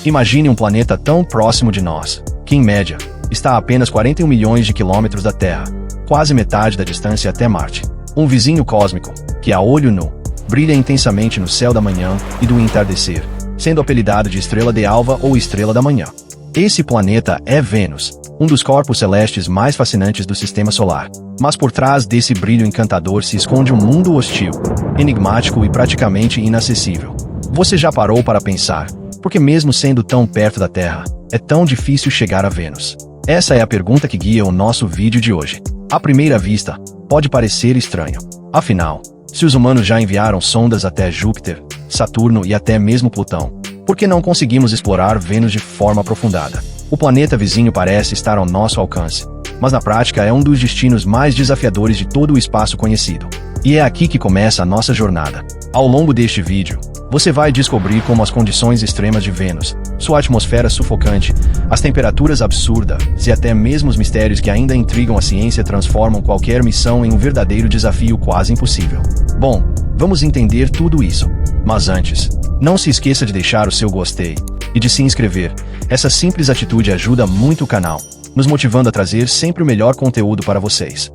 Imagine um planeta tão próximo de nós, que em média, está a apenas 41 milhões de quilômetros da Terra, quase metade da distância até Marte. Um vizinho cósmico, que a olho nu, brilha intensamente no céu da manhã e do entardecer, sendo apelidado de estrela de alva ou estrela da manhã. Esse planeta é Vênus, um dos corpos celestes mais fascinantes do Sistema Solar. Mas por trás desse brilho encantador se esconde um mundo hostil, enigmático e praticamente inacessível. Você já parou para pensar, por que mesmo sendo tão perto da Terra, é tão difícil chegar a Vênus? Essa é a pergunta que guia o nosso vídeo de hoje. À primeira vista, pode parecer estranho. Afinal, se os humanos já enviaram sondas até Júpiter, Saturno e até mesmo Plutão, por que não conseguimos explorar Vênus de forma aprofundada? O planeta vizinho parece estar ao nosso alcance, mas na prática é um dos destinos mais desafiadores de todo o espaço conhecido. E é aqui que começa a nossa jornada. Ao longo deste vídeo, você vai descobrir como as condições extremas de Vênus, sua atmosfera sufocante, as temperaturas absurdas e até mesmo os mistérios que ainda intrigam a ciência transformam qualquer missão em um verdadeiro desafio quase impossível. Bom, vamos entender tudo isso. Mas antes, não se esqueça de deixar o seu gostei e de se inscrever. Essa simples atitude ajuda muito o canal, nos motivando a trazer sempre o melhor conteúdo para vocês.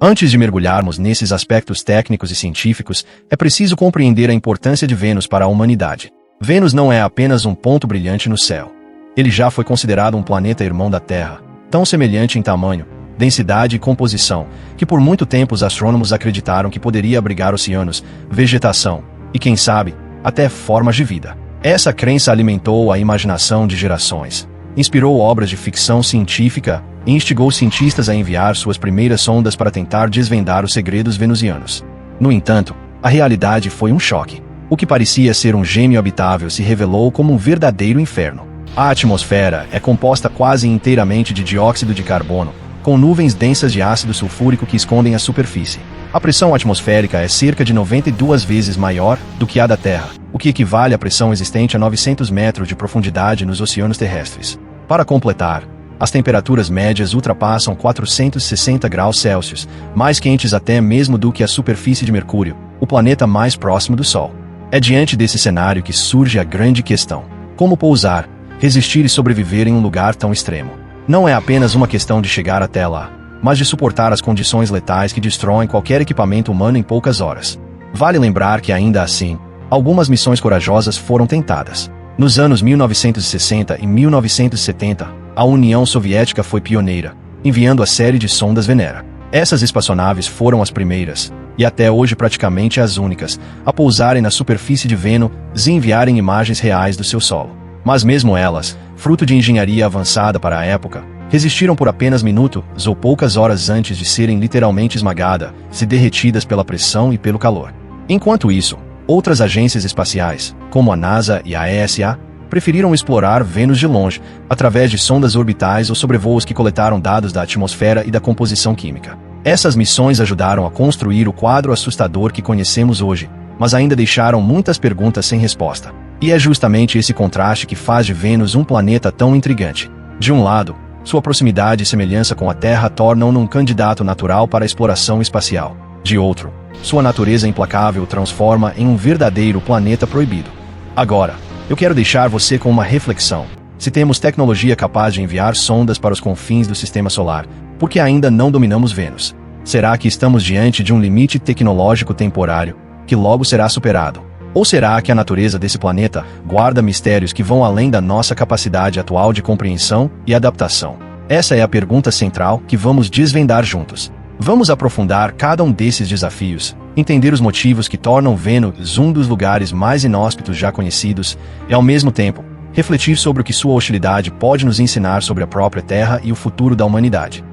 Antes de mergulharmos nesses aspectos técnicos e científicos, é preciso compreender a importância de Vênus para a humanidade. Vênus não é apenas um ponto brilhante no céu. Ele já foi considerado um planeta irmão da Terra, tão semelhante em tamanho, densidade e composição, que por muito tempo os astrônomos acreditaram que poderia abrigar oceanos, vegetação e, quem sabe, até formas de vida. Essa crença alimentou a imaginação de gerações, inspirou obras de ficção científica e instigou cientistas a enviar suas primeiras sondas para tentar desvendar os segredos venusianos. No entanto, a realidade foi um choque. O que parecia ser um gêmeo habitável se revelou como um verdadeiro inferno. A atmosfera é composta quase inteiramente de dióxido de carbono, com nuvens densas de ácido sulfúrico que escondem a superfície. A pressão atmosférica é cerca de 92 vezes maior do que a da Terra, o que equivale à pressão existente a 900 metros de profundidade nos oceanos terrestres. Para completar, as temperaturas médias ultrapassam 460 graus Celsius, mais quentes até mesmo do que a superfície de Mercúrio, o planeta mais próximo do Sol. É diante desse cenário que surge a grande questão: como pousar, resistir e sobreviver em um lugar tão extremo? Não é apenas uma questão de chegar até lá, mas de suportar as condições letais que destroem qualquer equipamento humano em poucas horas. Vale lembrar que, ainda assim, algumas missões corajosas foram tentadas. Nos anos 1960 e 1970, a União Soviética foi pioneira, enviando a série de sondas Venera. Essas espaçonaves foram as primeiras, e até hoje praticamente as únicas, a pousarem na superfície de Vênus e enviarem imagens reais do seu solo. Mas mesmo elas, fruto de engenharia avançada para a época, resistiram por apenas minutos ou poucas horas antes de serem literalmente esmagadas, se derretidas pela pressão e pelo calor. Enquanto isso, outras agências espaciais, como a NASA e a ESA, preferiram explorar Vênus de longe, através de sondas orbitais ou sobrevoos que coletaram dados da atmosfera e da composição química. Essas missões ajudaram a construir o quadro assustador que conhecemos hoje, mas ainda deixaram muitas perguntas sem resposta. E é justamente esse contraste que faz de Vênus um planeta tão intrigante. De um lado, sua proximidade e semelhança com a Terra tornam-no um candidato natural para a exploração espacial. De outro, sua natureza implacável o transforma em um verdadeiro planeta proibido. Agora, eu quero deixar você com uma reflexão. Se temos tecnologia capaz de enviar sondas para os confins do Sistema Solar, por que ainda não dominamos Vênus? Será que estamos diante de um limite tecnológico temporário, que logo será superado? Ou será que a natureza desse planeta guarda mistérios que vão além da nossa capacidade atual de compreensão e adaptação? Essa é a pergunta central que vamos desvendar juntos. Vamos aprofundar cada um desses desafios, entender os motivos que tornam Vênus um dos lugares mais inóspitos já conhecidos, e ao mesmo tempo, refletir sobre o que sua hostilidade pode nos ensinar sobre a própria Terra e o futuro da humanidade.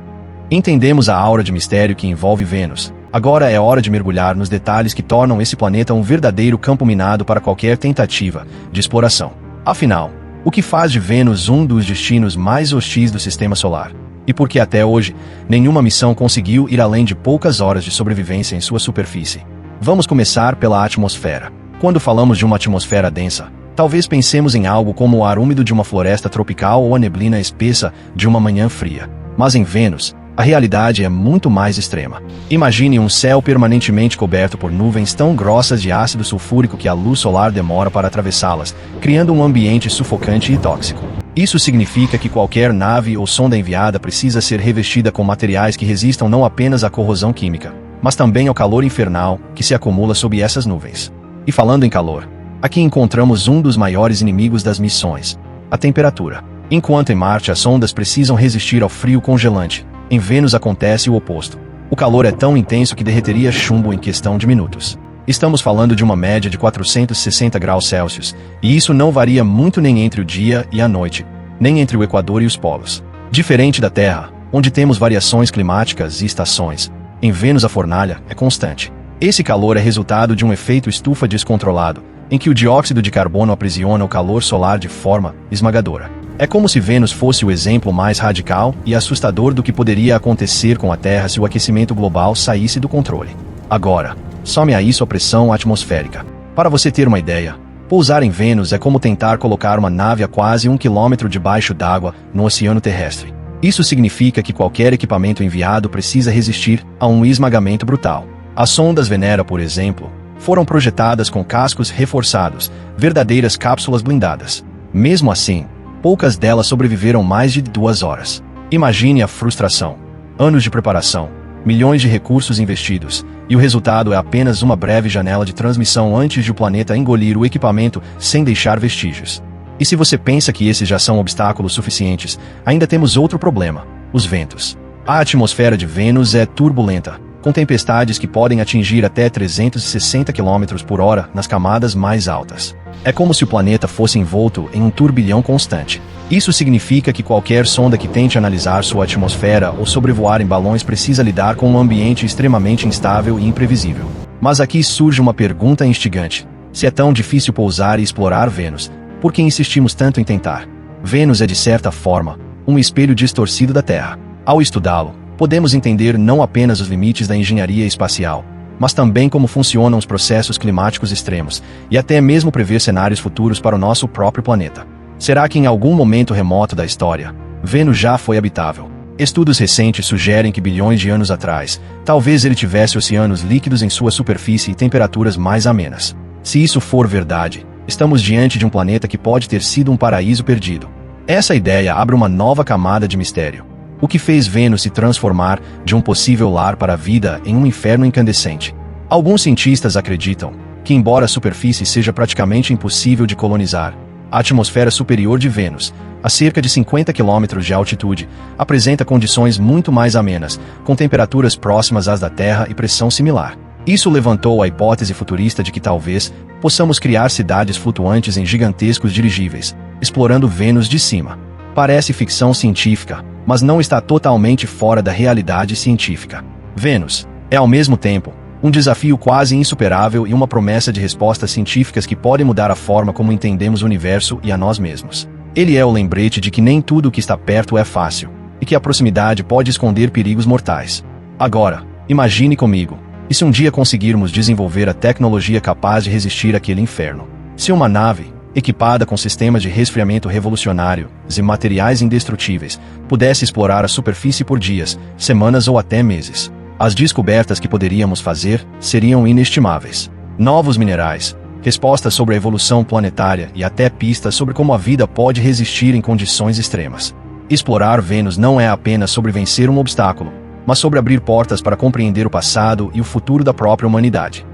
Entendemos a aura de mistério que envolve Vênus. Agora é hora de mergulhar nos detalhes que tornam esse planeta um verdadeiro campo minado para qualquer tentativa de exploração. Afinal, o que faz de Vênus um dos destinos mais hostis do Sistema Solar? E por que até hoje, nenhuma missão conseguiu ir além de poucas horas de sobrevivência em sua superfície? Vamos começar pela atmosfera. Quando falamos de uma atmosfera densa, talvez pensemos em algo como o ar úmido de uma floresta tropical ou a neblina espessa de uma manhã fria. Mas em Vênus, A realidade é muito mais extrema. Imagine um céu permanentemente coberto por nuvens tão grossas de ácido sulfúrico que a luz solar demora para atravessá-las, criando um ambiente sufocante e tóxico. Isso significa que qualquer nave ou sonda enviada precisa ser revestida com materiais que resistam não apenas à corrosão química, mas também ao calor infernal que se acumula sob essas nuvens. E falando em calor, aqui encontramos um dos maiores inimigos das missões: a temperatura. Enquanto em Marte as sondas precisam resistir ao frio congelante, em Vênus acontece o oposto. O calor é tão intenso que derreteria chumbo em questão de minutos. Estamos falando de uma média de 460 graus Celsius, e isso não varia muito nem entre o dia e a noite, nem entre o Equador e os polos. Diferente da Terra, onde temos variações climáticas e estações, em Vênus a fornalha é constante. Esse calor é resultado de um efeito estufa descontrolado, em que o dióxido de carbono aprisiona o calor solar de forma esmagadora. É como se Vênus fosse o exemplo mais radical e assustador do que poderia acontecer com a Terra se o aquecimento global saísse do controle. Agora, some a isso a pressão atmosférica. Para você ter uma ideia, pousar em Vênus é como tentar colocar uma nave a quase 1 quilômetro debaixo d'água no oceano terrestre. Isso significa que qualquer equipamento enviado precisa resistir a um esmagamento brutal. As sondas Venera, por exemplo, foram projetadas com cascos reforçados, verdadeiras cápsulas blindadas. Mesmo assim, poucas delas sobreviveram mais de 2 horas. Imagine a frustração. Anos de preparação, milhões de recursos investidos, e o resultado é apenas uma breve janela de transmissão antes de o planeta engolir o equipamento sem deixar vestígios. E se você pensa que esses já são obstáculos suficientes, ainda temos outro problema: os ventos. A atmosfera de Vênus é turbulenta, com tempestades que podem atingir até 360 km por hora nas camadas mais altas. É como se o planeta fosse envolto em um turbilhão constante. Isso significa que qualquer sonda que tente analisar sua atmosfera ou sobrevoar em balões precisa lidar com um ambiente extremamente instável e imprevisível. Mas aqui surge uma pergunta instigante: se é tão difícil pousar e explorar Vênus, por que insistimos tanto em tentar? Vênus é, de certa forma, um espelho distorcido da Terra. Ao estudá-lo, podemos entender não apenas os limites da engenharia espacial, mas também como funcionam os processos climáticos extremos, e até mesmo prever cenários futuros para o nosso próprio planeta. Será que em algum momento remoto da história, Vênus já foi habitável? Estudos recentes sugerem que bilhões de anos atrás, talvez ele tivesse oceanos líquidos em sua superfície e temperaturas mais amenas. Se isso for verdade, estamos diante de um planeta que pode ter sido um paraíso perdido. Essa ideia abre uma nova camada de mistério. O que fez Vênus se transformar de um possível lar para a vida em um inferno incandescente? Alguns cientistas acreditam que, embora a superfície seja praticamente impossível de colonizar, a atmosfera superior de Vênus, a cerca de 50 km de altitude, apresenta condições muito mais amenas, com temperaturas próximas às da Terra e pressão similar. Isso levantou a hipótese futurista de que talvez possamos criar cidades flutuantes em gigantescos dirigíveis, explorando Vênus de cima. Parece ficção científica, mas não está totalmente fora da realidade científica. Vênus é, ao mesmo tempo, um desafio quase insuperável e uma promessa de respostas científicas que podem mudar a forma como entendemos o universo e a nós mesmos. Ele é o lembrete de que nem tudo o que está perto é fácil, e que a proximidade pode esconder perigos mortais. Agora, imagine comigo, e se um dia conseguirmos desenvolver a tecnologia capaz de resistir àquele inferno? Se uma nave, equipada com sistemas de resfriamento revolucionários e materiais indestrutíveis, pudesse explorar a superfície por dias, semanas ou até meses, as descobertas que poderíamos fazer seriam inestimáveis. Novos minerais, respostas sobre a evolução planetária e até pistas sobre como a vida pode resistir em condições extremas. Explorar Vênus não é apenas sobre vencer um obstáculo, mas sobre abrir portas para compreender o passado e o futuro da própria humanidade.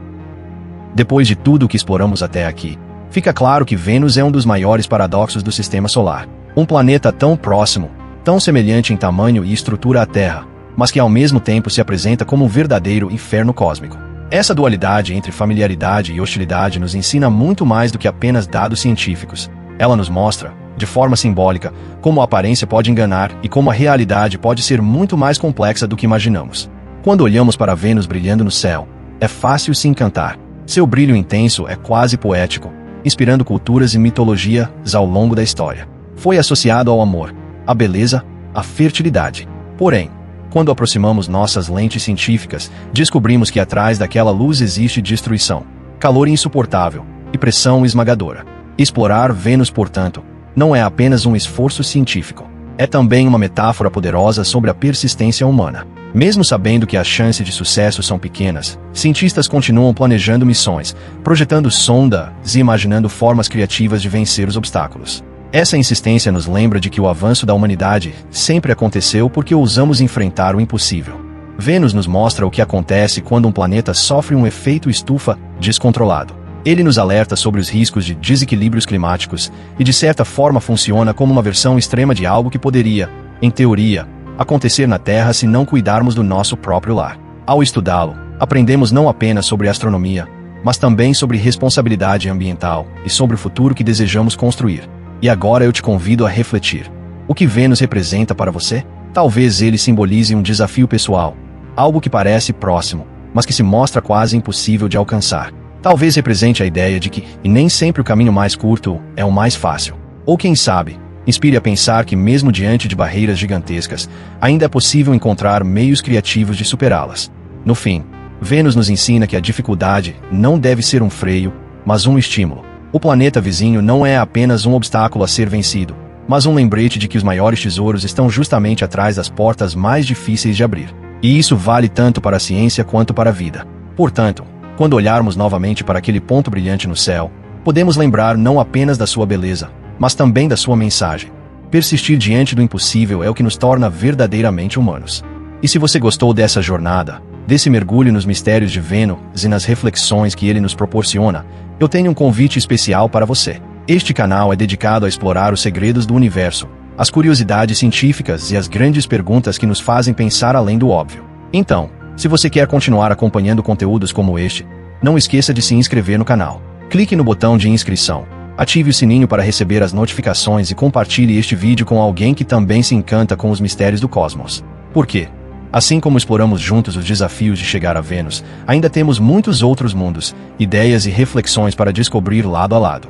Depois de tudo o que exploramos até aqui, fica claro que Vênus é um dos maiores paradoxos do Sistema Solar. Um planeta tão próximo, tão semelhante em tamanho e estrutura à Terra, mas que ao mesmo tempo se apresenta como um verdadeiro inferno cósmico. Essa dualidade entre familiaridade e hostilidade nos ensina muito mais do que apenas dados científicos. Ela nos mostra, de forma simbólica, como a aparência pode enganar e como a realidade pode ser muito mais complexa do que imaginamos. Quando olhamos para Vênus brilhando no céu, é fácil se encantar. Seu brilho intenso é quase poético, inspirando culturas e mitologias ao longo da história. Foi associado ao amor, à beleza, à fertilidade. Porém, quando aproximamos nossas lentes científicas, descobrimos que atrás daquela luz existe destruição, calor insuportável e pressão esmagadora. Explorar Vênus, portanto, não é apenas um esforço científico. é também uma metáfora poderosa sobre a persistência humana. Mesmo sabendo que as chances de sucesso são pequenas, cientistas continuam planejando missões, projetando sondas e imaginando formas criativas de vencer os obstáculos. Essa insistência nos lembra de que o avanço da humanidade sempre aconteceu porque ousamos enfrentar o impossível. Vênus nos mostra o que acontece quando um planeta sofre um efeito estufa descontrolado. Ele nos alerta sobre os riscos de desequilíbrios climáticos e, de certa forma, funciona como uma versão extrema de algo que poderia, em teoria, acontecer na Terra se não cuidarmos do nosso próprio lar. Ao estudá-lo, aprendemos não apenas sobre astronomia, mas também sobre responsabilidade ambiental e sobre o futuro que desejamos construir. E agora eu te convido a refletir. O que Vênus representa para você? Talvez ele simbolize um desafio pessoal, algo que parece próximo, mas que se mostra quase impossível de alcançar. Talvez represente a ideia de que nem sempre o caminho mais curto é o mais fácil. Ou quem sabe, inspire a pensar que mesmo diante de barreiras gigantescas, ainda é possível encontrar meios criativos de superá-las. No fim, Vênus nos ensina que a dificuldade não deve ser um freio, mas um estímulo. O planeta vizinho não é apenas um obstáculo a ser vencido, mas um lembrete de que os maiores tesouros estão justamente atrás das portas mais difíceis de abrir. E isso vale tanto para a ciência quanto para a vida. Portanto, quando olharmos novamente para aquele ponto brilhante no céu, podemos lembrar não apenas da sua beleza, mas também da sua mensagem. Persistir diante do impossível é o que nos torna verdadeiramente humanos. E se você gostou dessa jornada, desse mergulho nos mistérios de Vênus e nas reflexões que ele nos proporciona, eu tenho um convite especial para você. Este canal é dedicado a explorar os segredos do universo, as curiosidades científicas e as grandes perguntas que nos fazem pensar além do óbvio. Então, se você quer continuar acompanhando conteúdos como este, não esqueça de se inscrever no canal. Clique no botão de inscrição, ative o sininho para receber as notificações e compartilhe este vídeo com alguém que também se encanta com os mistérios do cosmos. Por quê? Assim como exploramos juntos os desafios de chegar a Vênus, ainda temos muitos outros mundos, ideias e reflexões para descobrir lado a lado.